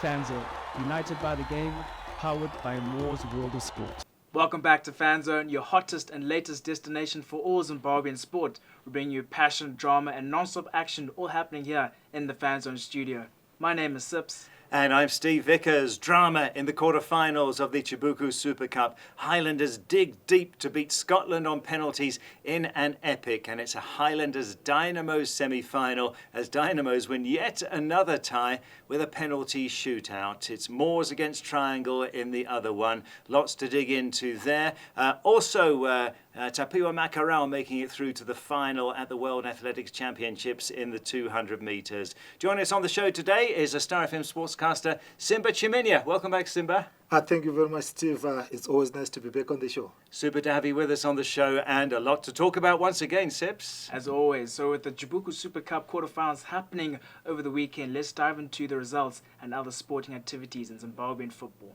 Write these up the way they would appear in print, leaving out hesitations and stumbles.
Fanzone, united by the game, powered by Moore's World of Sport. Welcome back to Fanzone, your hottest and latest destination for all Zimbabwean sport. We bring you passion, drama, and non-stop action, all happening here in the Fanzone studio. My name is Sips. And I'm Steve Vickers. Drama in the quarterfinals of the Chibuku Super Cup. Highlanders dig deep to beat Scotland on penalties in an epic. And it's a Highlanders Dynamos semi-final as Dynamos win yet another tie with a penalty shootout. It's Moors against Triangle in the other one. Lots to dig into there. Tapiwa Makarawu making it through to the final at the World Athletics Championships in the 200 metres. Joining us on the show today is a Star FM sportscaster, Simba Chiminya. Welcome back, Simba. Thank you very much, Steve. It's always nice to be back on the show. Super to have you with us on the show, and a lot to talk about once again, Sips. As always, so with the Chibuku Super Cup quarterfinals happening over the weekend, let's dive into the results and other sporting activities in Zimbabwean football.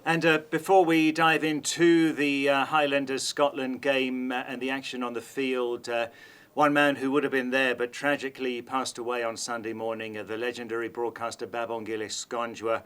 And before we dive into the Highlanders Scotland game and the action on the field, one man who would have been there but tragically passed away on Sunday morning, the legendary broadcaster Babongile Skonjwa,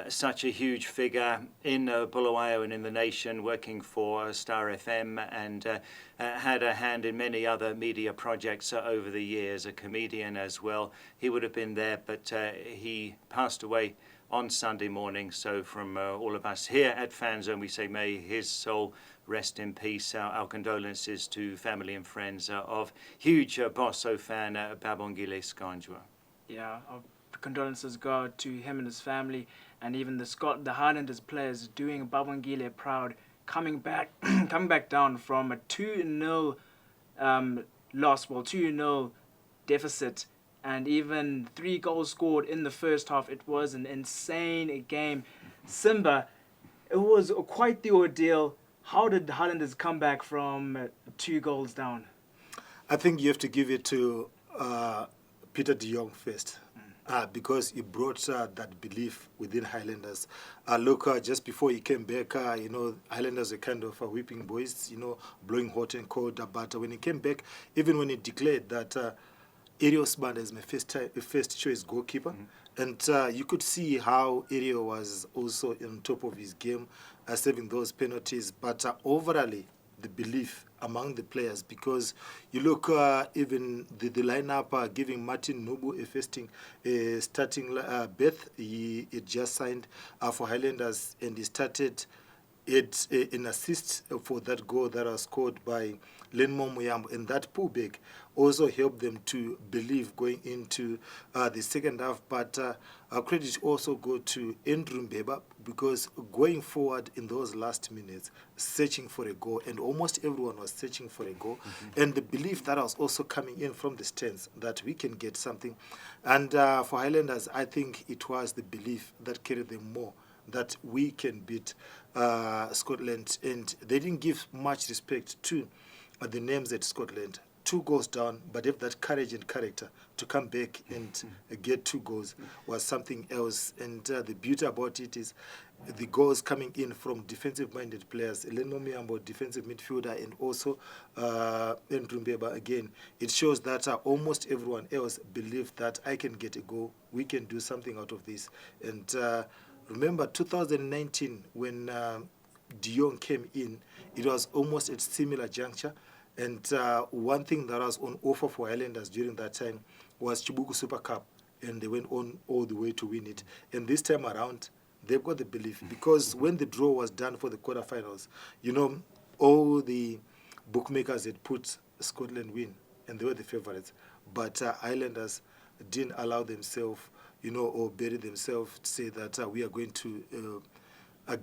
such a huge figure in Bulawayo and in the nation, working for Star FM and had a hand in many other media projects over the years, a comedian as well. He would have been there, but he passed away on Sunday morning. So from all of us here at Fanzone, we say may his soul rest in peace. Our condolences to family and friends of huge Bosso fan Babongile Skonjwa. Yeah, our condolences go to him and his family, and even the Highlanders players doing Babongile proud, coming back down from a 2-0 loss, 2-0 deficit, and even 3 goals scored in the first half. It was an insane game. Simba, it was quite the ordeal. How did the Highlanders come back from 2 goals down? I think you have to give it to Peter de Jong first, because he brought that belief within Highlanders. Just before he came back, Highlanders were kind of whipping boys, blowing hot and cold. But when he came back, even when he declared that Ariel Sibanda is my first choice goalkeeper. And you could see how Ariel was also on top of his game, saving those penalties. But overall, the belief among the players, because you look even the lineup giving Martin Nubu a starting berth. He just signed for Highlanders, and he started an assist for that goal that was scored by Lenmo Muyambo, and that pullback also helped them to believe going into the second half. But credit also go to Andrew Mbeba, because going forward in those last minutes, searching for a goal, and almost everyone was searching for a goal, and the belief that was also coming in from the stands that we can get something. And for Highlanders, I think it was the belief that carried them more, that we can beat Scotland, and they didn't give much respect to the names at Scotland. 2 goals down, but if that courage and character to come back and get 2 goals was something else. And the beauty about it is the goals coming in from defensive-minded players, Lenmo Muyambo, defensive midfielder, and also Andrew Mbeba again. It shows that almost everyone else believed that I can get a goal, we can do something out of this. And remember 2019 when de Jong came in, it was almost at similar juncture. And one thing that was on offer for Highlanders during that time was Chibuku Super Cup, and they went on all the way to win it. And this time around, they've got the belief, because when the draw was done for the quarterfinals, all the bookmakers had put Scotland win, and they were the favourites. But Highlanders didn't allow themselves, or bury themselves to say that we are going to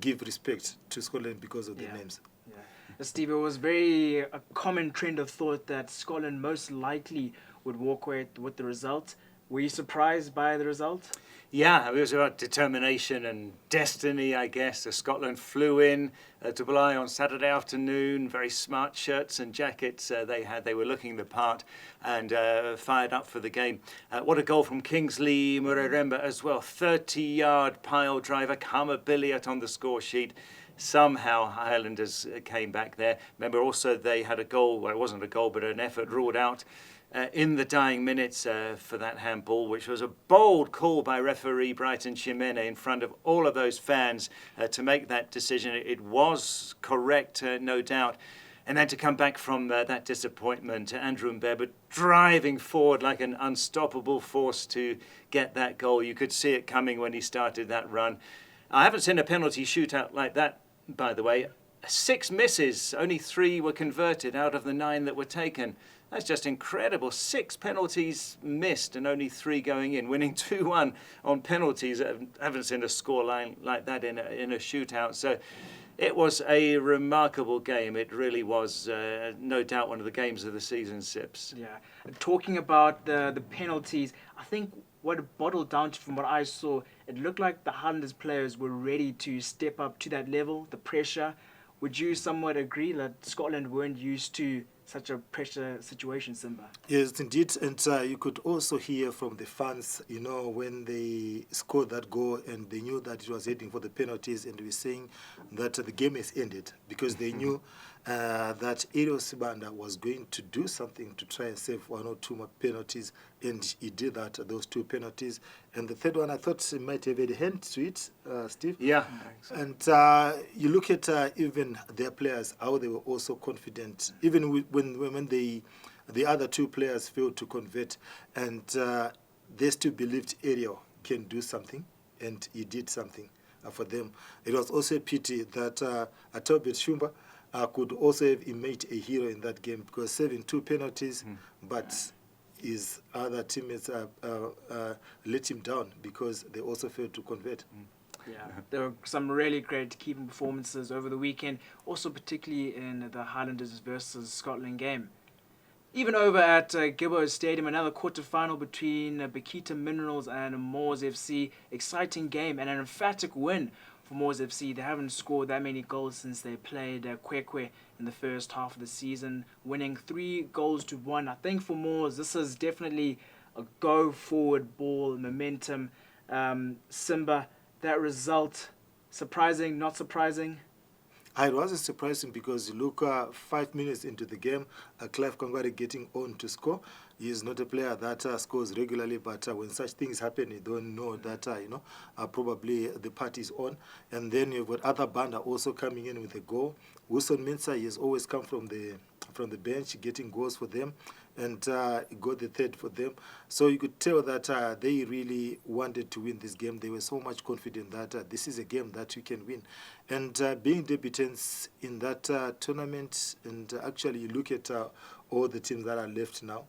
give respect to Scotland because of their names. Yeah. Steve, it was a common trend of thought that Scotland most likely would walk away with the result. Were you surprised by the result? Yeah, it was about determination and destiny, I guess. Scotland flew in to Bulawayo on Saturday afternoon, very smart shirts and jackets they had. They were looking the part and fired up for the game. What a goal from Kingsley Mureremba as well. 30-yard pile driver, Kama Billiot on the score sheet. somehow Highlanders came back there. Remember also they had a goal, well it wasn't a goal but an effort ruled out in the dying minutes for that handball, which was a bold call by referee Brighton Chimene in front of all of those fans to make that decision. It was correct, no doubt. And then to come back from that disappointment, Andrew Mbebe driving forward like an unstoppable force to get that goal. You could see it coming when he started that run. I haven't seen a penalty shootout like that, by the way. 6 misses, only 3 were converted out of the 9 that were taken. That's just incredible. 6 penalties missed and only 3 going in, winning 2-1 on penalties. I haven't seen a scoreline like that in a shootout. So it was a remarkable game. It really was, no doubt, one of the games of the season, Sips. Yeah. Talking about the penalties, I think what it bottled down to, from what I saw, it looked like the Highlanders players were ready to step up to that level, the pressure. Would you somewhat agree that Scotland weren't used to such a pressure situation, Simba? Yes, indeed. And you could also hear from the fans, when they scored that goal and they knew that it was heading for the penalties, and we were saying that the game has ended because they knew that Ariel Sibanda was going to do something to try and save 1 or 2 more penalties, and he did that, those 2 penalties. And the third one, I thought he might have had a hand to it, Steve. Yeah. And you look at even their players, how they were also confident, even when the other 2 players failed to convert, and they still believed Ariel can do something, and he did something for them. It was also a pity that Atobet Shumba could also have emerged a hero in that game, because saving 2 penalties, but his other teammates let him down because they also failed to convert. Yeah, there were some really great keeping performances over the weekend, also particularly in the Highlanders versus Scotland game. Even over at Gibbo Stadium, another quarter-final between Bikita Minerals and Moors FC. Exciting game and an emphatic win for Moors FC. They haven't scored that many goals since they played Kwekwe in the first half of the season, winning 3-1. I think for Moors, this is definitely a go-forward ball, momentum. Simba, that result, surprising, not surprising? It wasn't surprising because you look 5 minutes into the game, Clive Kangwari getting on to score. He is not a player that scores regularly, but when such things happen, you don't know that, probably the party is on. And then you've got other Banda also coming in with a goal. Wilson Mensah, he has always come from the bench, getting goals for them, and got the third for them. So you could tell that they really wanted to win this game. They were so much confident that this is a game that we can win. And being debutants in that tournament, and actually you look at all the teams that are left now,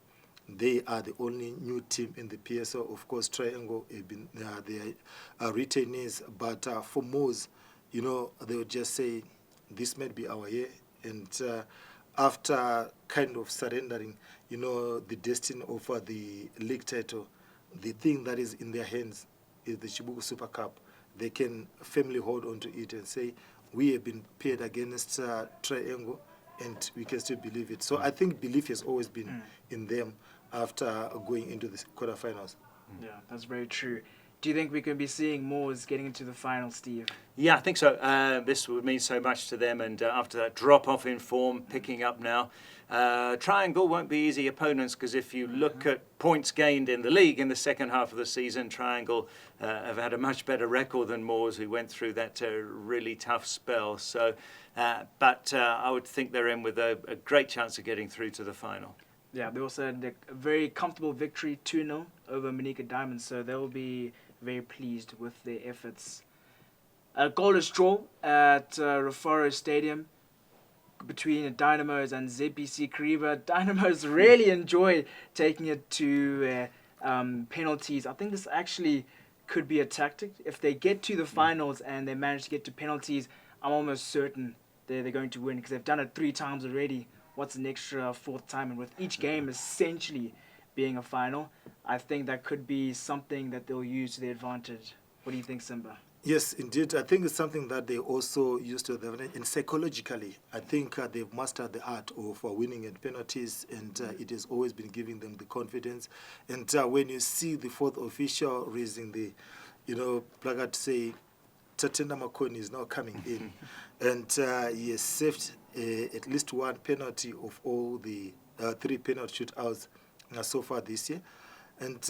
they are the only new team in the PSL. Of course, Triangle have been they are retainees, but for Moors, they would just say, this might be our year. And after kind of surrendering, the destiny of the league title, the thing that is in their hands is the Chibuku Super Cup. They can firmly hold on to it and say, we have been paired against Triangle, and we can still believe it. So I think belief has always been in them after going into the quarterfinals. Yeah, that's very true. Do you think we could be seeing Moors getting into the final, Steve? Yeah, I think so. This would mean so much to them, and after that drop-off in form, picking up now. Triangle won't be easy opponents, because if you look at points gained in the league in the second half of the season, Triangle have had a much better record than Moors, who went through that really tough spell. So, but I would think they're in with a great chance of getting through to the final. Yeah, they also had a very comfortable victory, 2-0 over Manika Diamonds, so they'll be very pleased with their efforts. A goalless draw at Rufaro Stadium between Dynamos and ZPC Kariba. Dynamos really enjoy taking it to penalties. I think this actually could be a tactic. If they get to the finals and they manage to get to penalties, I'm almost certain they're going to win, because they've done it 3 times already. What's an extra 4th time? And with each game essentially being a final, I think that could be something that they'll use to their advantage. What do you think, Simba? Yes, indeed. I think it's something that they also used to them. And psychologically, I think they've mastered the art of winning at penalties, and it has always been giving them the confidence. And when you see the 4th official raising the, placard to say, Tatenda Makoni is now coming in, and he has saved at least one penalty of all the 3 penalty shootouts so far this year. And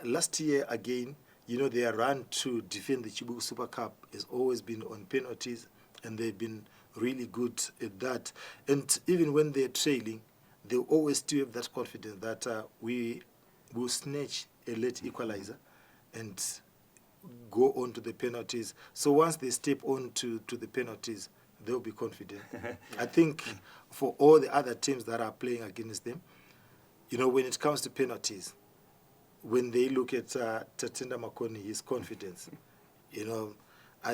last year, again, their run to defend the Chibuku Super Cup has always been on penalties, and they've been really good at that. And even when they're trailing, they always still have that confidence that we will snatch a late equalizer and go on to the penalties. So once they step on to the penalties, they'll be confident. I think for all the other teams that are playing against them, when it comes to penalties, when they look at Tatenda Makoni, his confidence,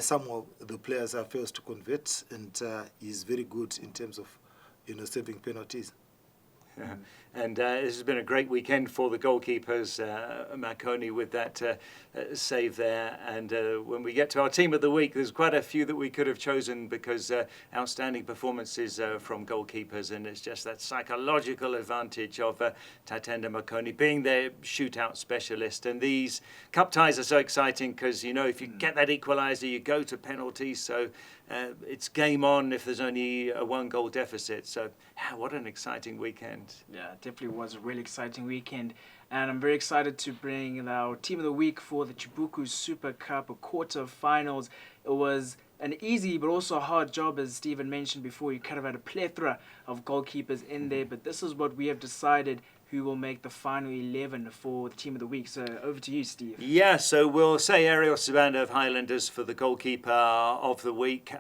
some of the players have failed to convert, and he's very good in terms of, saving penalties. Yeah. And this has been a great weekend for the goalkeepers, Makoni with that save there. And when we get to our team of the week, there's quite a few that we could have chosen because outstanding performances from goalkeepers, and it's just that psychological advantage of Tatenda Makoni being their shootout specialist. And these cup ties are so exciting because, if you get that equaliser, you go to penalties. So it's game on if there's only a 1-goal deficit. So what an exciting weekend. Yeah, it definitely was a really exciting weekend. And I'm very excited to bring our team of the week for the Chibuku Super Cup quarter-finals. It was an easy but also a hard job, as Stephen mentioned before. You kind of had a plethora of goalkeepers in there, but this is what we have decided who will make the final 11 for the team of the week. So over to you, Steve. Yeah, so we'll say Ariel Sibanda of Highlanders for the goalkeeper of the week.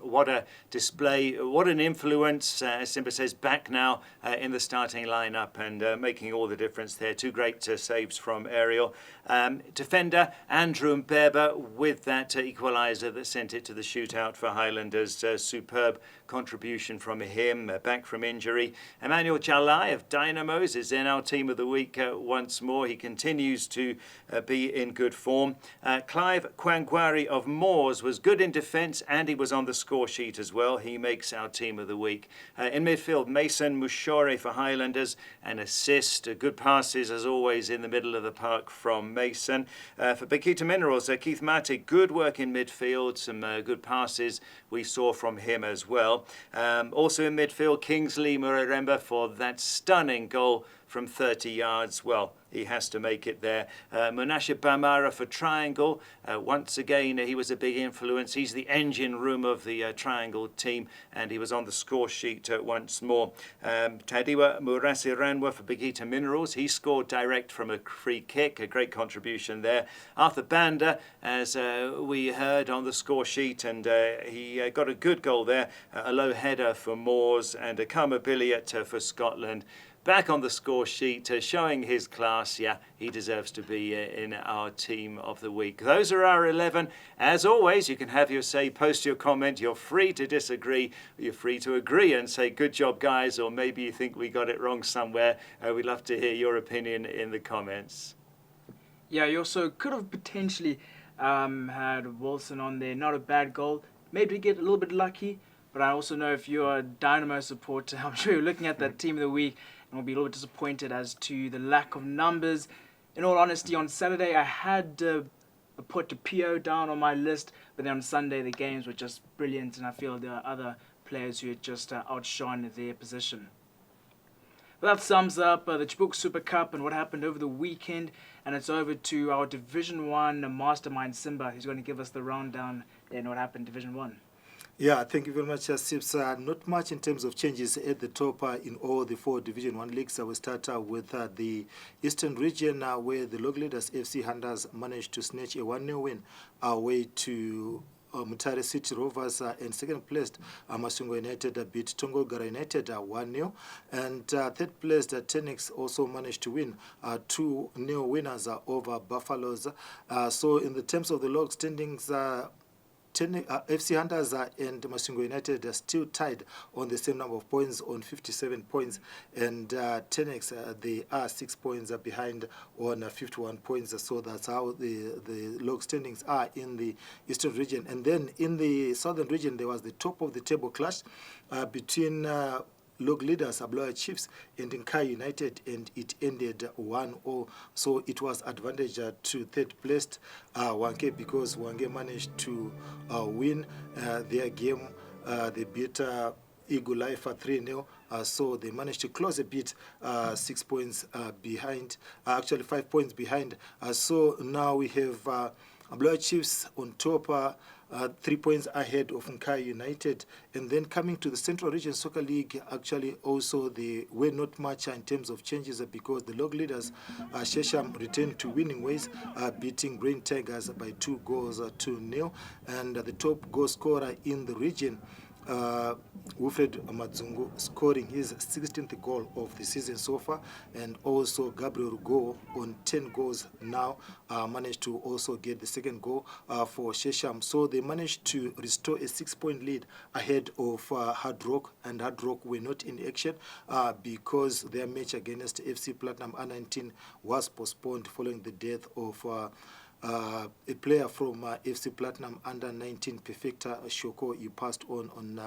What a display, what an influence. Simba says back now in the starting lineup and making all the difference there. 2 great saves from Ariel. Defender Andrew Mbeba with that equaliser that sent it to the shootout for Highlanders. Superb contribution from him, back from injury. Emmanuel Jalai of Dynamos is in our team of the week once more. He continues to be in good form. Clive Kwangwari of Moors was good in defence and he was on the score sheet as well. He makes our team of the week. In midfield, Mason Mushore for Highlanders, an assist. Good passes as always in the middle of the park from Mason. For Bikita Minerals, Keith Mate, good work in midfield, some good passes we saw from him as well. Also in midfield, Kingsley Muraremba for that stunning goal from 30 yards. Well, he has to make it there. Monashe Bamara for Triangle. Once again, he was a big influence. He's the engine room of the Triangle team, and he was on the score sheet once more. Tapiwa Makarawu for Bikita Minerals. He scored direct from a free kick. A great contribution there. Arthur Banda, as we heard, on the score sheet, and he got a good goal there. A low header for Moors, and a Karma Billiot for Scotland. Back on the score sheet, showing his class. Yeah, he deserves to be in our team of the week. Those are our 11. As always, you can have your say, post your comment. You're free to disagree. You're free to agree and say, good job, guys, or maybe you think we got it wrong somewhere. We'd love to hear your opinion in the comments. Yeah, you also could have potentially had Wilson on there. Not a bad goal. Maybe get a little bit lucky. But I also know if you're a Dynamo supporter, I'm sure you're looking at that team of the week and will be a little bit disappointed as to the lack of numbers. In all honesty, on Saturday I had put Tapio down on my list, but then on Sunday the games were just brilliant, and I feel there are other players who had just outshone their position. But that sums up the Chibuku Super Cup and what happened over the weekend, and it's over to our Division 1 mastermind Simba, who's going to give us the rundown in what happened in Division 1. Yeah, thank you very much, Sips. Not much in terms of changes at the top in all the 4 Division 1 leagues. I will start with the Eastern region where the log leaders FC Highlanders managed to snatch a 1-0 win away to Mutare City Rovers, and second placed Masungo United beat Tongolgara United 1-0, and third placed Tenex also managed to win 2-0 winners over Buffaloes. So in the terms of the log standings, FC Hunters and Masungo United are still tied on the same number of points on 57 points, and Tenex they are 6 points behind on 51 points. So that's how the log standings are in the Eastern region. And then in the Southern region there was the top of the table clash between log leaders, Abloya Chiefs, and Nkai United, and it ended 1-0. So it was advantage to third placed Wange, because Wange managed to win their game. They beat Eagle Life 3-0. So they managed to close a bit, 6 points behind, actually 5 points behind. So now we have Abloya Chiefs on top, 3 points ahead of Nkai United. And then coming to the Central Region Soccer League, actually also they were not much in terms of changes, because the log leaders, Shesham, returned to winning ways, beating Green Tigers by 2 goals to 0. And the top goal scorer in the region, Wilfred Madzungu, scoring his 16th goal of the season so far, and also Gabriel Go on 10 goals now, managed to also get the second goal for Shesham. So they managed to restore a 6-point lead ahead of Hard Rock, and Hard Rock were not in action because their match against FC Platinum U19 was postponed following the death of a player from FC Platinum under 19, Perfecta Shoko. He passed on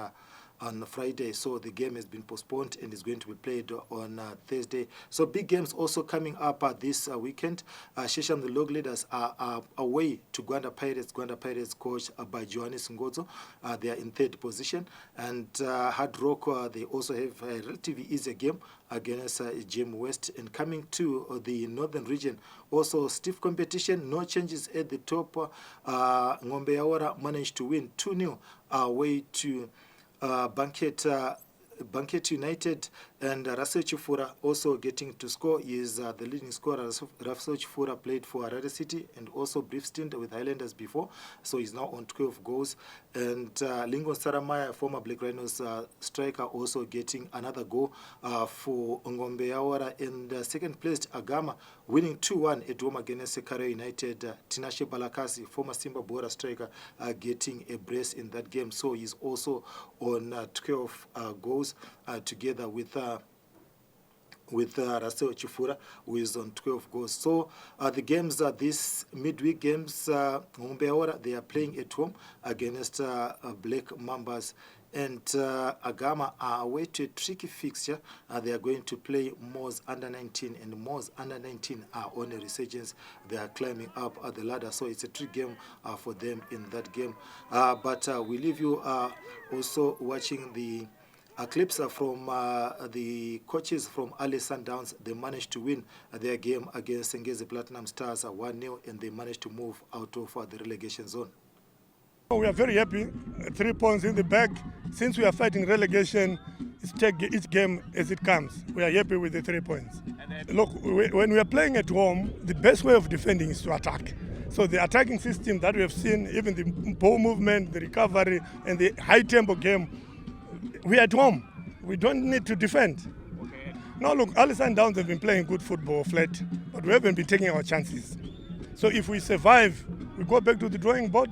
Friday, so the game has been postponed and is going to be played on Thursday. So big games also coming up this weekend. Shesham, the log leaders, are away to Gwanda Pirates. Gwanda Pirates coached by Johannes Ngozo. They are in third position. And Hard Rock, they also have a relatively easy game against Jim West. And coming to the northern region, also stiff competition, no changes at the top. Ngombe Yawara managed to win 2-0 away to Banket United, and Russell Chifura also getting to score. He is the leading scorer. Russell Chifura played for Harare City and also brief stint with Highlanders before, so he's now on 12 goals. And Lingon Saramaya, former Black Rhinos striker, also getting another goal for Ngombe Yawara. And second placed Agama, winning 2-1 at home against Sekare United. Tinashe Balakasi, former Simba Bora striker, getting a brace in that game. So he's also on 12 goals together with Russell Chifura, who is on 12 goals. So the games, these midweek games, Ngombe, they are playing at home against Black Mambas. And Agama are away to a tricky fixture. They are going to play Moors under-19, and Moors under-19 are on a resurgence. They are climbing up the ladder, so it's a tricky game for them in that game. But we leave you also watching the clips from the coaches from Ali Sundowns. They managed to win their game against Sengezi Platinum Stars 1-0, and they managed to move out of the relegation zone. We are very happy. 3 points in the bag. Since we are fighting relegation, it's take each game as it comes. We are happy with the 3 points. Look, when we are playing at home, the best way of defending is to attack. So the attacking system that we have seen, even the ball movement, the recovery, and the high-tempo game, we are at home. We don't need to defend. Okay. Now look, Ali Sundowns have been playing good football flat, but we haven't been taking our chances. So if we survive, we go back to the drawing board.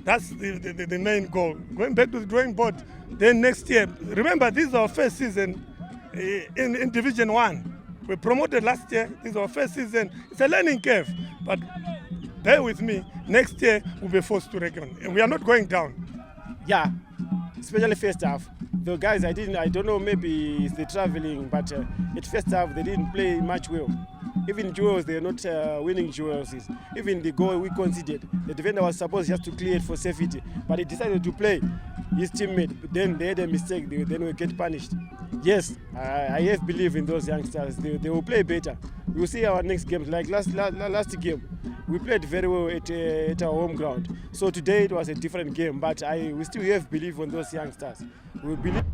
That's the main goal. Going back to the drawing board, then next year, remember this is our first season in Division 1. We promoted last year, this is our first season. It's a learning curve, but bear with me, next year we'll be forced to reckon. And we are not going down. Yeah, especially first half. The guys, I don't know, maybe it's the traveling, but at first half they didn't play much well. Even duels, they're not winning duels. Even the goal we conceded, the defender was supposed just to clear it for safety, but he decided to play his teammate. Then they had a mistake, then we get punished. Yes, I have belief in those youngsters. They will play better. We'll see our next games. Like last game, we played very well at our home ground. So today it was a different game, but we still have belief in those youngsters. We believe.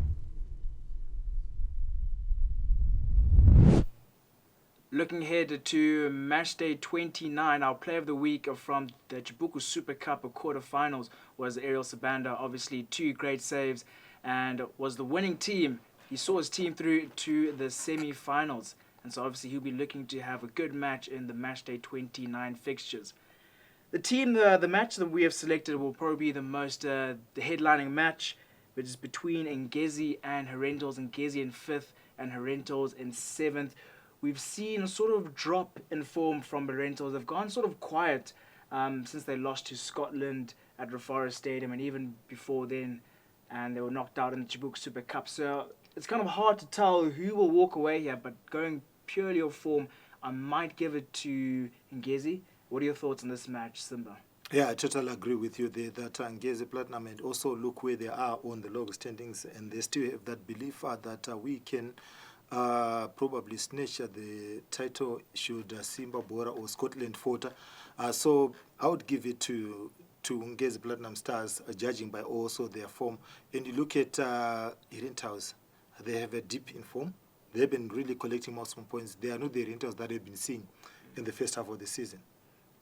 Looking ahead to match day 29, our player of the week from the Chibuku Super Cup quarterfinals was Ariel Sibanda. Obviously, 2 great saves and was the winning team. He saw his team through to the semi-finals. And so obviously he'll be looking to have a good match in the match day 29 fixtures. The match that we have selected will probably be the most the headlining match, which is between Ngezi and Herentals. Ngezi in 5th and Herentals in 7th. We've seen a sort of drop in form from Herentals. They've gone sort of quiet since they lost to Scotland at Reforest Stadium, and even before then, and they were knocked out in the Chibuku Super Cup. So it's kind of hard to tell who will walk away here, but going purely off form, I might give it to Ngezi. What are your thoughts on this match, Simba? Yeah, I totally agree with you there that Ngezi Platinum, and also look where they are on the log standings, and they still have that belief that we can probably snatch the title should Simba Bora or Scotland falter. So I would give it to Ngezi Platinum Stars, judging by also their form. And you look at Highlanders, they have a dip in form. They've been really collecting maximum points. They are not the Highlanders that have been seen in the first half of the season.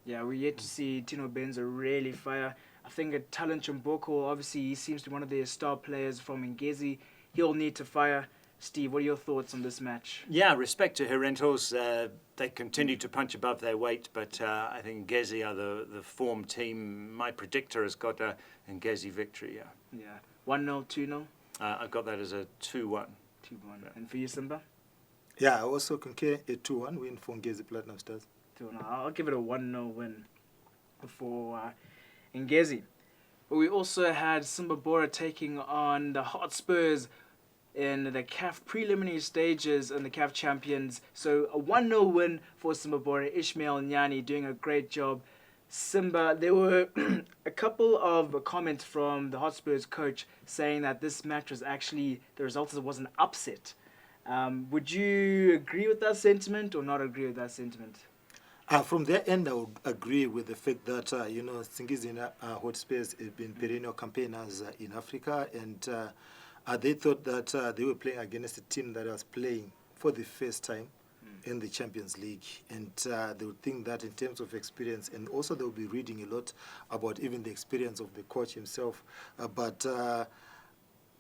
Yeah, we're yet to see Tino Benza really fire. I think a Talent Chimboko, obviously he seems to be one of their star players from Ngezi. He'll need to fire. Steve, what are your thoughts on this match? Yeah, respect to Highlanders. They continue to punch above their weight, but I think Ngezi are the form team. My predictor has got a Ngezi victory, yeah. Yeah. 1-0, 2-0? I've got that as a 2-1. 2-1. And for you, Simba? Yeah, I also concur a 2-1 win for Ngezi Platinum Stars. 2-0. I'll give it a 1-0 win for Ngezi. But we also had Simba Bora taking on the Hotspurs in the CAF preliminary stages and the CAF champions. So a 1-0 win for Simba Bora. Ishmael Nyani doing a great job. Simba, there were a couple of comments from the Hotspurs coach saying that this match was actually, the result was an upset. Would you agree with that sentiment or not agree with that sentiment? From their end, I would agree with the fact that, Singizina Hotspurs have been perennial campaigners in Africa, and they thought that they were playing against a team that was playing for the first time in the Champions League, and they would think that in terms of experience, and also they'll be reading a lot about even the experience of the coach himself, but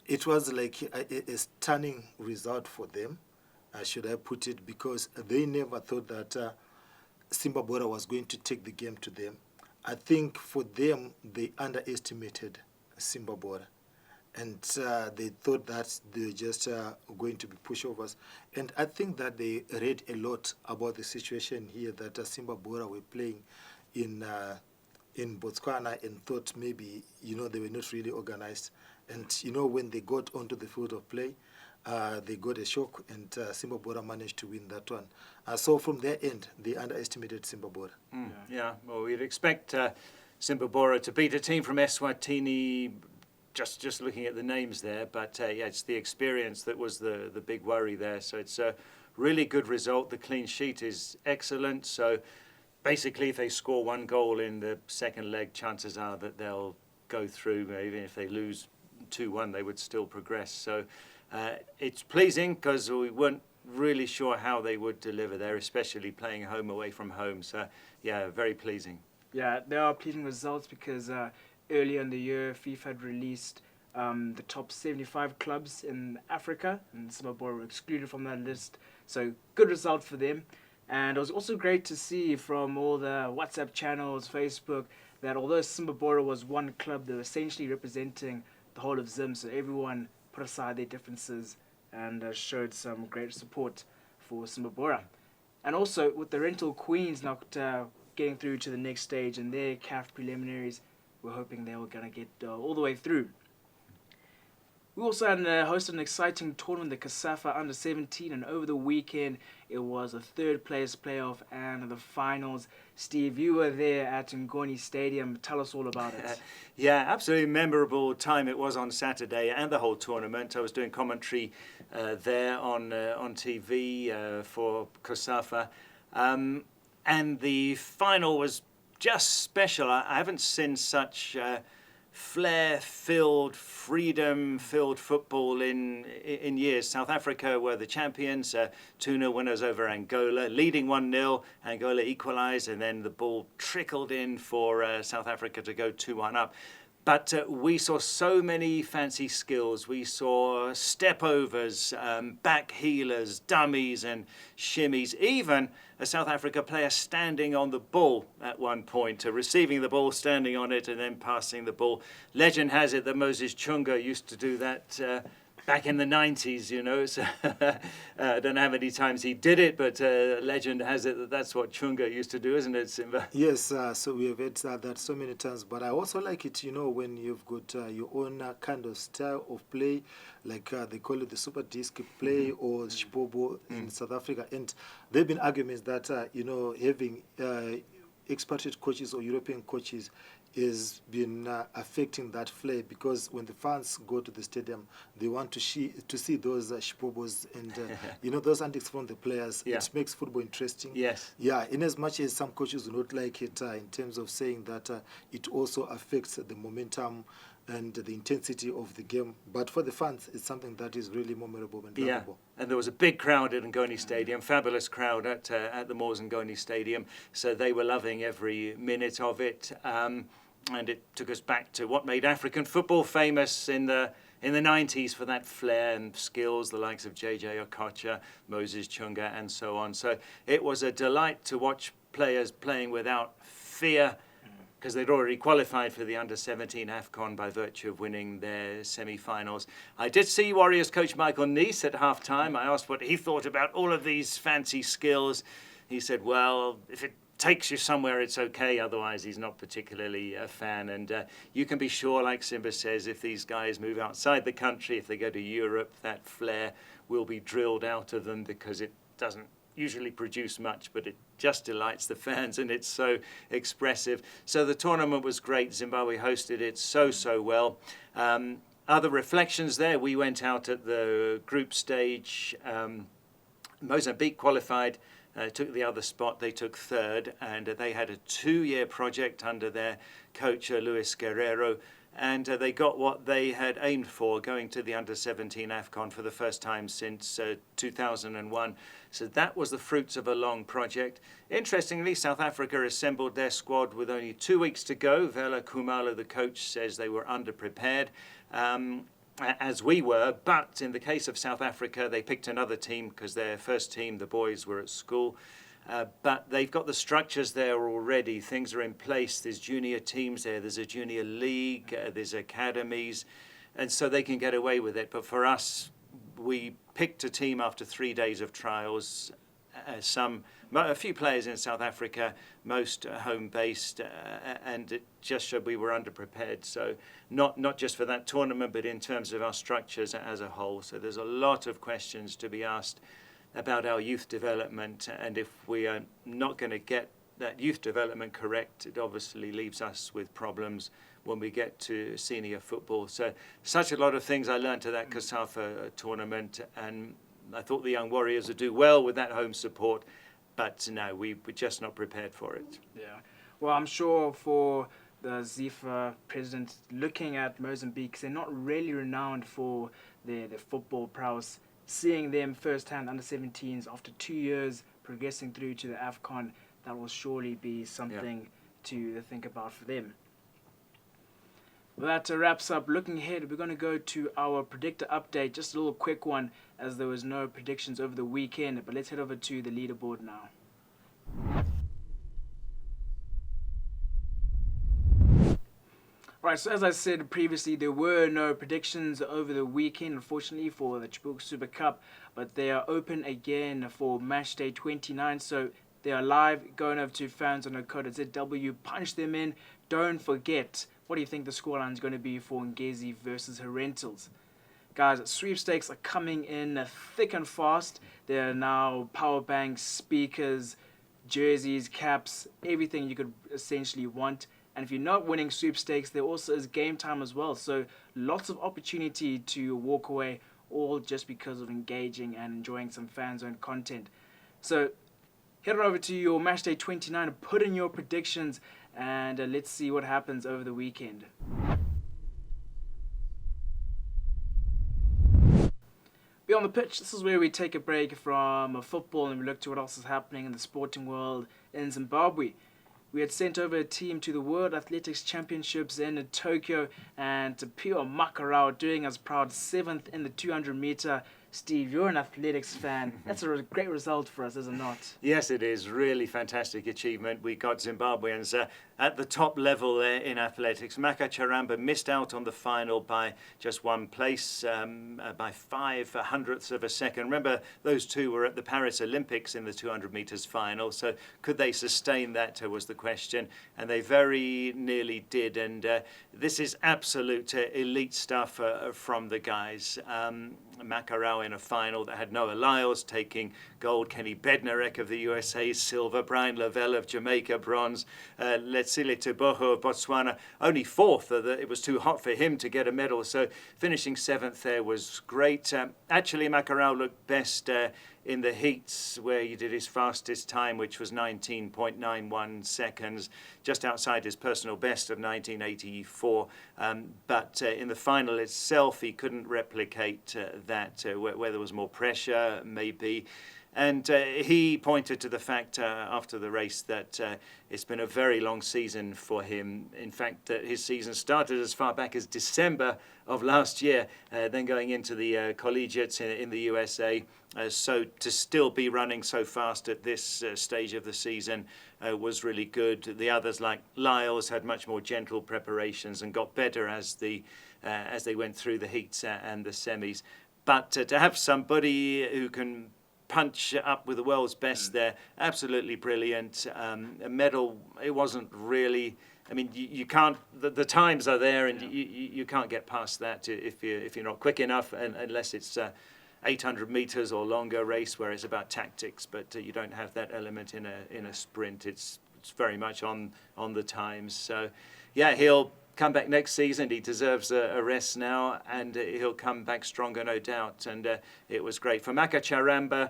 it was like a stunning result for them, should I put it, because they never thought that Simba Bora was going to take the game to them. I think for them, they underestimated Simba Bora. And they thought that they were just going to be pushovers. And I think that they read a lot about the situation here that Simba Bora were playing in Botswana, and thought maybe, they were not really organized. And, when they got onto the field of play, they got a shock, and Simba Bora managed to win that one. So from their end, they underestimated Simba Bora. Yeah, well, we'd expect Simba Bora to beat a team from Eswatini, just looking at the names there, but it's the experience that was the big worry there. So it's a really good result. The clean sheet is excellent. So basically, if they score one goal in the second leg, chances are that they'll go through. Even if they lose 2-1, they would still progress. So it's pleasing because we weren't really sure how they would deliver there, especially playing home away from home. So yeah, very pleasing. Yeah, there are pleasing results because earlier in the year, FIFA had released the top 75 clubs in Africa, and Simba Bora were excluded from that list. So good result for them. And it was also great to see from all the WhatsApp channels, Facebook, that although Simba Bora was one club, they were essentially representing the whole of Zim. So everyone put aside their differences and showed some great support for Simba Bora. And also with the Rental Queens now getting through to the next stage in their CAF preliminaries, we're hoping they were going to get all the way through. We also had hosted an exciting tournament, the Cosafa Under-17, and over the weekend it was a third place playoff and the finals. Steve, you were there at Ngoni Stadium. Tell us all about it. Yeah, absolutely memorable time it was on Saturday and the whole tournament. I was doing commentary there on TV for Cosafa. And the final was just special. I haven't seen such flair-filled, freedom-filled football in years. South Africa were the champions, 2-0 winners over Angola, leading 1-0. Angola equalised, and then the ball trickled in for South Africa to go 2-1 up. But we saw so many fancy skills. We saw step-overs, back heelers, dummies and shimmies, even a South Africa player standing on the ball at one point, receiving the ball, standing on it and then passing the ball. Legend has it that Moses Chunga used to do that back in the 90s, you know. So I don't know how many times he did it, but legend has it that that's what Chunga used to do, isn't it, Simba? Yes, so we have had that so many times. But I also like it, you know, when you've got your own kind of style of play, like they call it the super disc play or Shibobo in South Africa. And there have been arguments that, you know, having expatriate coaches or European coaches has been affecting that flair, because when the fans go to the stadium, they want to see those shibobos and you know, those antics from the players. Yeah. It makes football interesting. Yes. Yeah, in as much as some coaches do not like it in terms of saying that it also affects the momentum and the intensity of the game. But for the fans, it's something that is really memorable and lovable. And there was a big crowd at Ngoni Stadium, fabulous crowd at the Moors Ngoni Stadium. So they were loving every minute of it. And it took us back to what made African football famous in the 90s for that flair and skills, the likes of JJ Okocha, Moses Chunga, and so on. So it was a delight to watch players playing without fear, because they'd already qualified for the under-17 AFCON by virtue of winning their semi-finals. I did see Warriors coach Michael Neese at half-time. I asked what he thought about all of these fancy skills. He said, well, if it takes you somewhere, it's okay. Otherwise, he's not particularly a fan. And you can be sure, like Simba says, if these guys move outside the country, if they go to Europe, that flair will be drilled out of them, because it doesn't usually produce much, but it just delights the fans, and it's so expressive. So the tournament was great. Zimbabwe hosted it so well. Other reflections there, we went out at the group stage. Mozambique qualified, took the other spot. They took third, and they had a 2-year project under their coach, Luis Guerrero, and they got what they had aimed for, going to the under-17 AFCON for the first time since 2001. So that was the fruits of a long project. Interestingly, South Africa assembled their squad with only 2 weeks to go. Vela Khumalo, the coach, says they were underprepared, as we were. But in the case of South Africa, they picked another team because their first team, the boys, were at school. But they've got the structures there already. Things are in place. There's junior teams there. There's a junior league. There's academies. And so they can get away with it. But for us, we picked a team after 3 days of trials. A few players in South Africa, most home-based, and it just showed we were underprepared. So not just for that tournament, but in terms of our structures as a whole. So there's a lot of questions to be asked about our youth development, and if we are not going to get that youth development correct, it obviously leaves us with problems when we get to senior football. So such a lot of things I learned at that Cosafa tournament, and I thought the young Warriors would do well with that home support, but no, we were just not prepared for it. Yeah. Well, I'm sure for the ZIFA president looking at Mozambique, they're not really renowned for their football prowess. Seeing them firsthand under 17s after 2 years progressing through to the AFCON, that will surely be something to think about for them. Well, that wraps up. Looking ahead, we're going to go to our predictor update, just a little quick one, as there was no predictions over the weekend. But let's head over to the leaderboard now. Right, so as I said previously, there were no predictions over the weekend, unfortunately, for the Chibuku Super Cup, but they are open again for match day 29, so they are live. Going over to Fanzone ZW, punch them in. Don't forget, what do you think the scoreline is going to be for Ngezi versus Herentals? Guys, sweepstakes are coming in thick and fast. There are now power banks, speakers, jerseys, caps, everything you could essentially want. And if you're not winning sweepstakes, there also is game time as well. So lots of opportunity to walk away, all just because of engaging and enjoying some Fanzone content. So head over to your match day 29 and put in your predictions, and let's see what happens over the weekend. Beyond the pitch, this is where we take a break from football and we look to what else is happening in the sporting world in Zimbabwe. We had sent over a team to the World Athletics Championships in Tokyo, and Tapiwa Makarawu doing us proud 7th in the 200-meter Steve, you're an athletics fan. That's a great result for us, is it not? Yes, it is. Really fantastic achievement. We got Zimbabweans at the top level there in athletics. Makarawu missed out on the final by just one place, by 0.05 of a second. Remember, those two were at the Paris Olympics in the 200 metres final, so could they sustain that was the question, and they very nearly did. And this is absolute elite stuff from the guys. Makarawu in a final that had Noah Lyles taking gold, Kenny Bednarek of the USA silver, Brian Lavelle of Jamaica bronze, Letsile Teboho of Botswana only fourth. It was too hot for him to get a medal, so finishing seventh there was great. Actually, Makarawu looked best in the heats, where he did his fastest time, which was 19.91 seconds, just outside his personal best of 1984. But in the final itself, he couldn't replicate that, where there was more pressure, maybe. And he pointed to the fact after the race that it's been a very long season for him. In fact, that his season started as far back as December of last year, then going into the collegiates in the USA. So to still be running so fast at this stage of the season was really good. The others, like Lyles, had much more gentle preparations and got better as they went through the heats and the semis. But to have somebody who can punch up with the world's best there, absolutely brilliant. A medal, it wasn't really. I mean, you can't. The times are there, and you can't get past that if you're not quick enough, unless it's 800 meters or longer race where it's about tactics. But you don't have that element in a sprint. It's very much on the times. So, yeah, he'll come back next season. He deserves a rest now, and he'll come back stronger, no doubt. And it was great for Makarawu.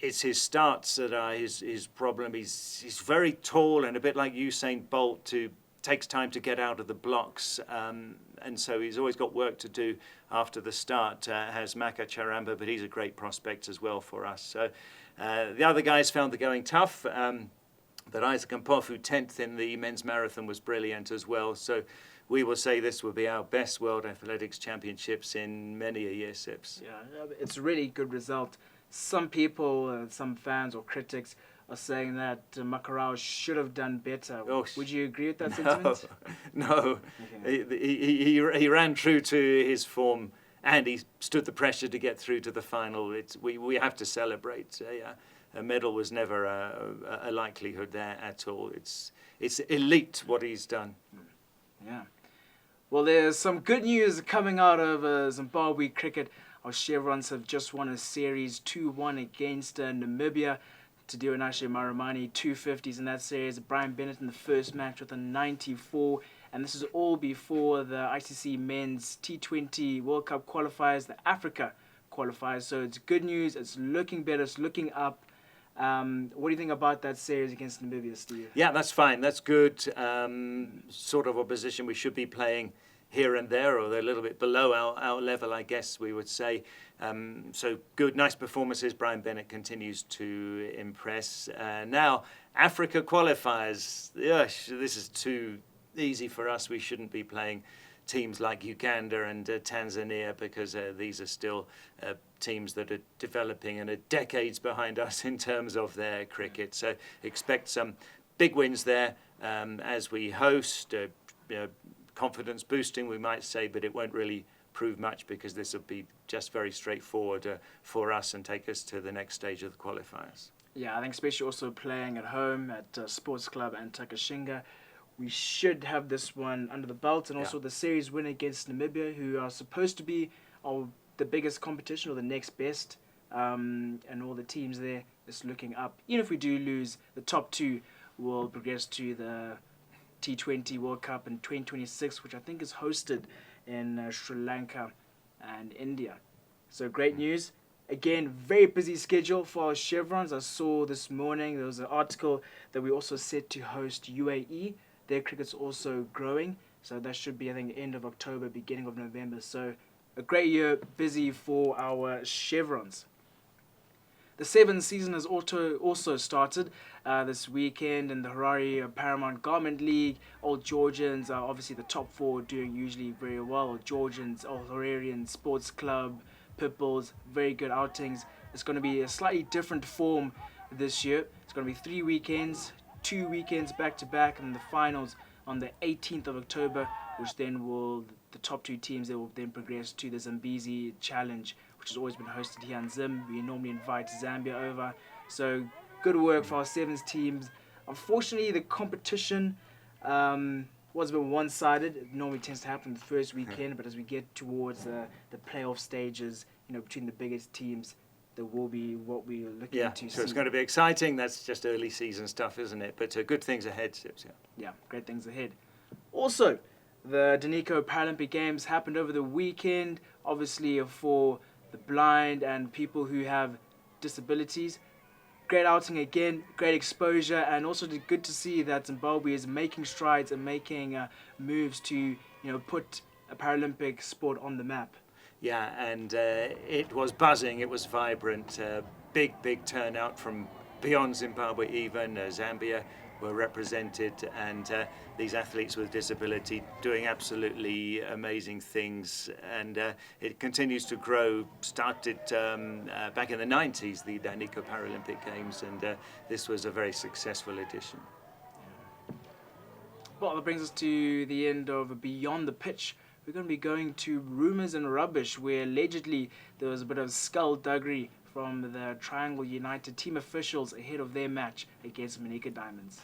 It's his starts that are his problem. He's very tall and a bit like Usain Bolt, who takes time to get out of the blocks, and so he's always got work to do after the start, has Makarawu, but he's a great prospect as well for us. So the other guys found the going tough, but Isaac Mpofu, 10th in the men's marathon, was brilliant as well. So we will say this will be our best World Athletics Championships in many a year, Sips. Yeah, it's a really good result. Some people, some fans or critics are saying that Makarawu should have done better. Oh, would you agree with that sentiment? No. Okay. He ran true to his form, and he stood the pressure to get through to the final. We have to celebrate. A medal was never a likelihood there at all. It's elite what he's done. Yeah. Well, there's some good news coming out of Zimbabwe cricket. Our Chevrons have just won a series 2-1 against Namibia. Tadiwa Maramani 250s in that series. Brian Bennett in the first match with a 94. And this is all before the ICC Men's T20 World Cup qualifiers, the Africa qualifiers. So it's good news. It's looking better. It's looking up. What do you think about that series against Namibia, Steve? Yeah, that's fine. That's good. Sort of opposition we should be playing here and there, or they're a little bit below our level, I guess we would say. So good, nice performances. Brian Bennett continues to impress. Now, Africa qualifiers. This is too easy for us. We shouldn't be playing teams like Uganda and Tanzania, because these are still teams that are developing and are decades behind us in terms of their cricket. So expect some big wins there as we host. Confidence boosting, we might say, but it won't really prove much, because this will be just very straightforward for us and take us to the next stage of the qualifiers. Yeah, I think especially also playing at home at Sports Club and Takashinga, we should have this one under the belt, and also the series win against Namibia, who are supposed to be the biggest competition or the next best, and all the teams there is looking up. Even if we do lose, the top two will progress to the T20 World Cup in 2026, which I think is hosted in Sri Lanka and India. So great news. Again, very busy schedule for our Chevrons. I saw this morning there was an article that we also set to host UAE. Their cricket's also growing. So that should be, I think, end of October, beginning of November. So a great year, busy for our Chevrons. The seventh season has also started this weekend in the Harare Paramount Garment League. Old Georgians are obviously the top four, doing usually very well. Old Georgians, Old Hararian Sports Club, Pitbulls, very good outings. It's going to be a slightly different form this year. It's going to be 3 weekends, 2 weekends back-to-back, and the finals on the 18th of October, which then the top 2 teams, they will then progress to the Zambezi Challenge, which has always been hosted here in Zim. We normally invite Zambia over. So good work for our sevens teams. Unfortunately, the competition was a bit one-sided. It normally tends to happen the first weekend, but as we get towards the playoff stages, between the biggest teams, there will be what we're looking to see. So it's going to be exciting. That's just early season stuff, isn't it? But good things ahead, Sips. Yeah, great things ahead. Also, the Danico Paralympic Games happened over the weekend, obviously for the blind and people who have disabilities. Great outing again, great exposure, and also good to see that Zimbabwe is making strides and making moves to put a Paralympic sport on the map. Yeah, and it was buzzing, it was vibrant, big turnout from beyond Zimbabwe even. Zambia were represented, and these athletes with disability doing absolutely amazing things, and it continues to grow. Started back in the 90s, the Danico Paralympic Games, and this was a very successful edition. Well, that brings us to the end of Beyond the Pitch. We're going to be going to Rumours and Rubbish, where allegedly there was a bit of skullduggery from the Triangle United team officials ahead of their match against Manika Diamonds.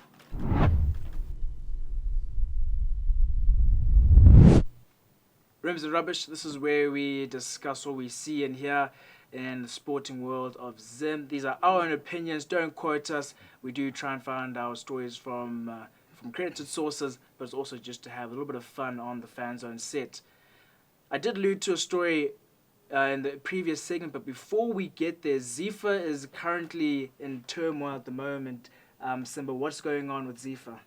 Rumours and Rubbish, this is where we discuss what we see and hear in the sporting world of Zim. These are our own opinions, don't quote us. We do try and find our stories from credited sources, but it's also just to have a little bit of fun on the Fanzone set. I did allude to a story in the previous segment, but before we get there, Zifa is currently in turmoil at the moment. Simba, what's going on with Zifa?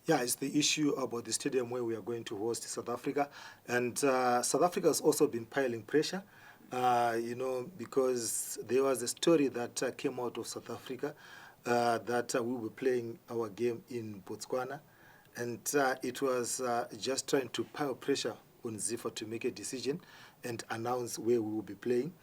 Yeah, it's the issue about the stadium where we are going to host South Africa. And South Africa has also been piling pressure, because there was a story that came out of South Africa that we were playing our game in Botswana, and it was just trying to pile pressure on Zifa to make a decision and announce where we will be playing.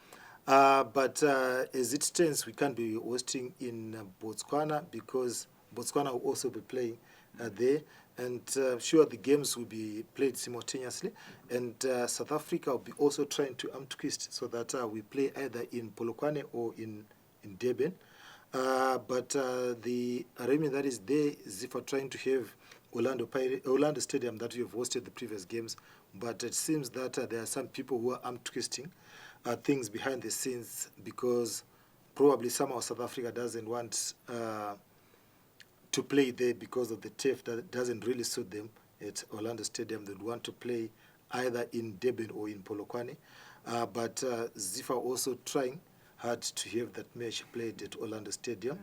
But as it stands, we can't be hosting in Botswana because Botswana will also be playing there, and sure, the games will be played simultaneously, and South Africa will be also trying to twist so that we play either in Polokwane or in Durban. But the arrangement that is there is for trying to have Orlando Stadium that we have hosted the previous games, but it seems that there are some people who are twisting things behind the scenes because probably somehow South Africa doesn't want to play there because of the turf that doesn't really suit them at Orlando Stadium. They want to play either in Durban or in Polokwane, but Zifa also trying hard to have that match played at Orlando Stadium.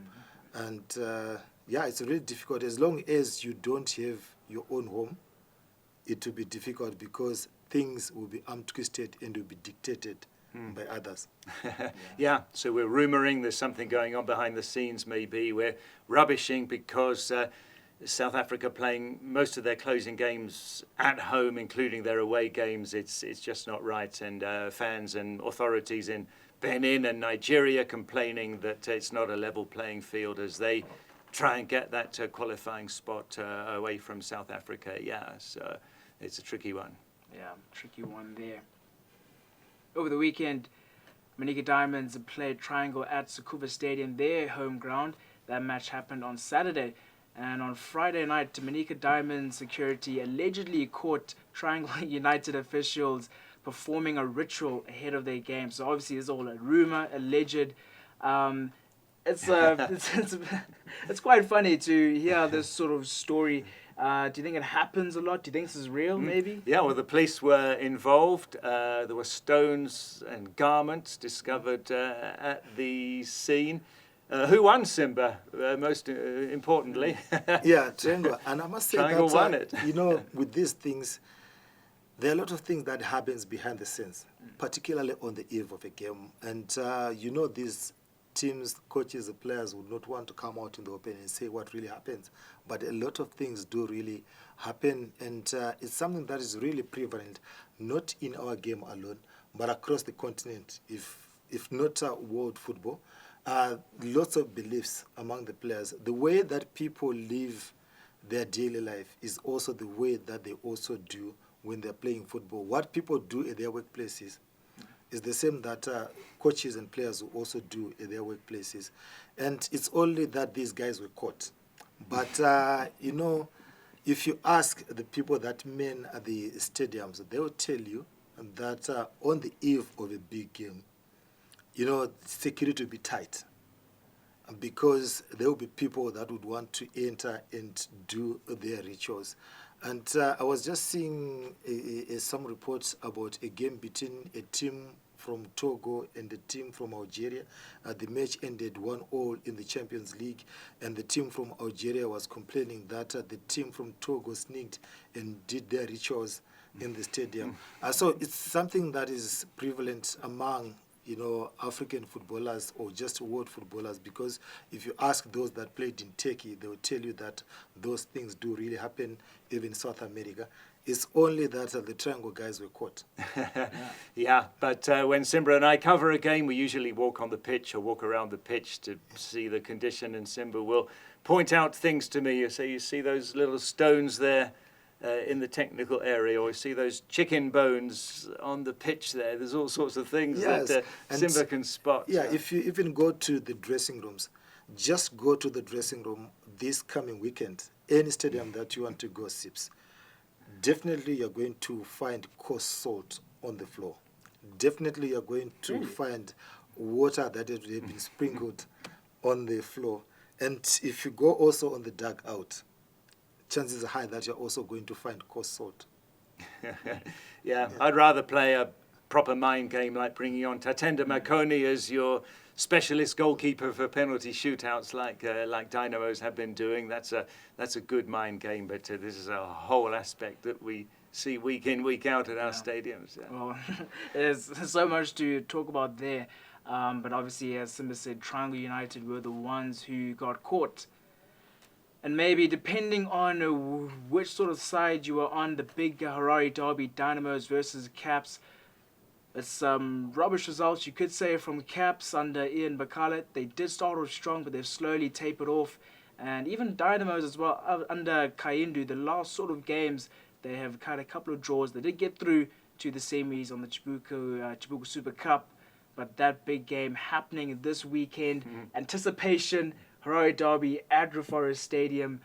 And it's really difficult. As long as you don't have your own home, it will be difficult because things will be twisted and will be dictated by others. Yeah, so we're rumouring there's something going on behind the scenes maybe. We're rubbishing because South Africa playing most of their closing games at home, including their away games. It's just not right. And fans and authorities in Benin and Nigeria complaining that it's not a level playing field as they try and get that qualifying spot away from South Africa. Yeah, so it's a tricky one. Yeah, tricky one there. Over the weekend, Manika Diamonds played Triangle at Sakuva Stadium, their home ground. That match happened on Saturday. And on Friday night, Manika Diamonds security allegedly caught Triangle United officials performing a ritual ahead of their game. So obviously it's all a rumor, alleged. It's quite funny to hear this sort of story. Do you think it happens a lot? Do you think this is real, maybe? Yeah, well, the police were involved. There were stones and garments discovered at the scene. Who won, Simba, most importantly? Yeah, Triangle. And I must say Triangle that, won it. with these things, there are a lot of things that happens behind the scenes, particularly on the eve of a game. And, these teams, coaches, the players would not want to come out in the open and say what really happens. But a lot of things do really happen. And it's something that is really prevalent, not in our game alone, but across the continent, if not world football, lots of beliefs among the players. The way that people live their daily life is also the way that they also do when they're playing football. What people do at their workplaces is the same that coaches and players will also do at their workplaces. And it's only that these guys were caught. But, if you ask the people that man at the stadiums, they will tell you that on the eve of a big game, security will be tight. Because there will be people that would want to enter and do their rituals. And I was just seeing some reports about a game between a team from Togo and a team from Algeria. The match ended 1-1 in the Champions League, and the team from Algeria was complaining that the team from Togo sneaked and did their rituals in the stadium. So it's something that is prevalent among African footballers or just world footballers, because if you ask those that played in Turkey, they will tell you that those things do really happen even in South America. It's only that the Triangle guys were caught. Yeah, but when Simba and I cover a game, we usually walk on the pitch or walk around the pitch to see the condition, and Simba will point out things to me. You say, you see those little stones there in the technical area, or you see those chicken bones on the pitch there. There's all sorts of things that Simba can spot. Yeah, if you even go to the dressing rooms, just go to the dressing room this coming weekend, any stadium that you want to go, Sips. Definitely you're going to find coarse salt on the floor. Definitely you're going to find water that has been sprinkled on the floor. And if you go also on the dugout, chances are high that you're also going to find coarse salt. Yeah, I'd rather play a proper mind game like bringing on Tatenda Makoni as your specialist goalkeeper for penalty shootouts like Dynamos have been doing. That's a good mind game, but this is a whole aspect that we see week in, week out at our stadiums. Yeah. Well, there's so much to talk about there. But obviously, as Simba said, Triangle United were the ones who got caught. And maybe depending on which sort of side you were on, the big Harare derby, Dynamos versus Caps, it's some rubbish results, you could say, from Caps under Ian Bakala. They did start off strong, but they've slowly tapered off. And even Dynamos as well, under Kaindu, the last sort of games, they have had a couple of draws. They did get through to the semis on the Chibuku Super Cup, but that big game happening this weekend, anticipation, Harare derby at Reforest Stadium.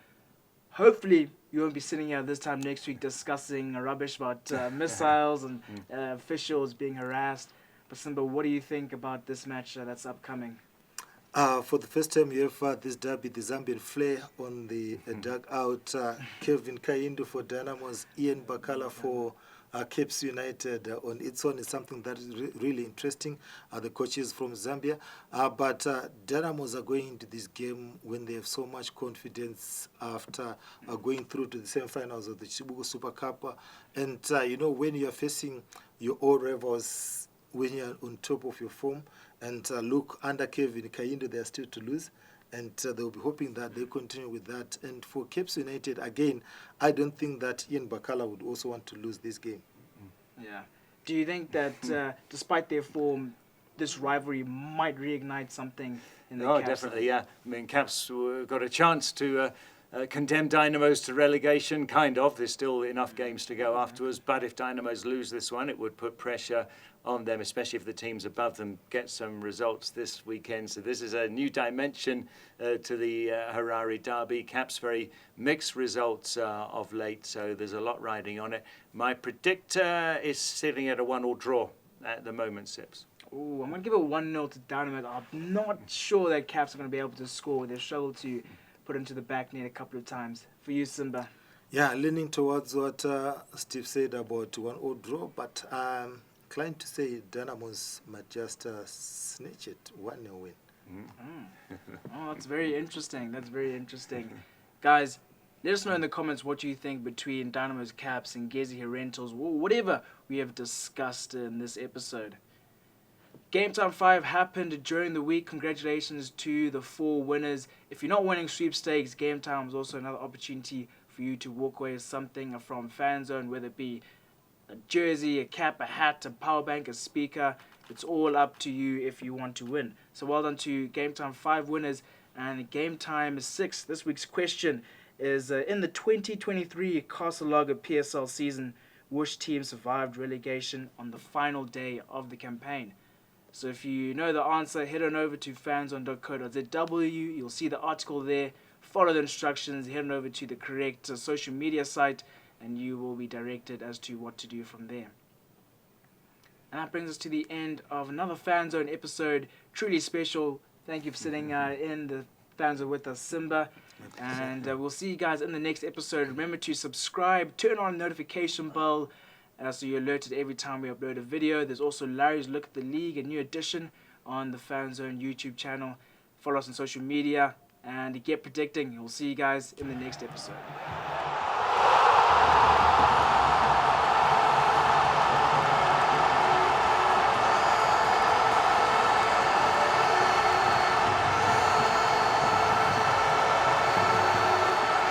Hopefully you won't be sitting here this time next week discussing rubbish about missiles and officials being harassed. But Simba, what do you think about this match that's upcoming? For the first time you have this derby, the Zambian flair on the dugout. Kevin Kaindu for Dynamos, Ian Bakala for Caps United on its own is something that is really interesting. The coaches from Zambia. But Dynamos are going into this game when they have so much confidence after going through to the semifinals of the Chibuku Super Cup. And, when you are facing your old rivals, when you're on top of your form, and look, under Kevin Kaindu, they are still to lose. And they'll be hoping that they continue with that. And for Caps United, again, I don't think that Ian Bakala would also want to lose this game. Yeah. Do you think that despite their form, this rivalry might reignite something in the Caps? Oh, definitely, yeah. I mean, Caps got a chance to condemn Dynamos to relegation, kind of. There's still enough games to go afterwards. But if Dynamos lose this one, it would put pressure on them, especially if the teams above them get some results this weekend. So this is a new dimension to the Harare derby. Caps very mixed results of late, so there's a lot riding on it. My predictor is sitting at a 1-1 draw at the moment, Sips. Ooh, I'm going to give it 1-0 to Dynamo. I'm not sure that Caps are going to be able to score. They've struggled to put into the back net a couple of times. For you, Simba? Yeah, leaning towards what Steve said about 1-0 draw, but inclined to say Dynamos might just snatch it 1-0 win. Oh, that's very interesting. That's very interesting. Guys, let us know in the comments what you think between Dynamos, Caps, and Gezi Rentals, whatever we have discussed in this episode. Game Time 5 happened during the week. Congratulations to the 4 winners. If you're not winning sweepstakes, Game Time is also another opportunity for you to walk away with something from Fanzone, whether it be a jersey, a cap, a hat, a power bank, a speaker. It's all up to you if you want to win. So well done to Game Time 5 winners and Game Time 6. This week's question is, in the 2023 Castle PSL season, which team survived relegation on the final day of the campaign? So if you know the answer, head on over to fanzone.co.zw. You'll see the article there. Follow the instructions, head on over to the correct social media site, and you will be directed as to what to do from there. And that brings us to the end of another Fanzone episode. Truly special. Thank you for sitting in the Fanzone with us, Simba. And we'll see you guys in the next episode. Remember to subscribe, turn on the notification bell, so you're alerted every time we upload a video. There's also Larry's Look at the League, a new edition on the Fanzone YouTube channel. Follow us on social media and get predicting. We'll see you guys in the next episode.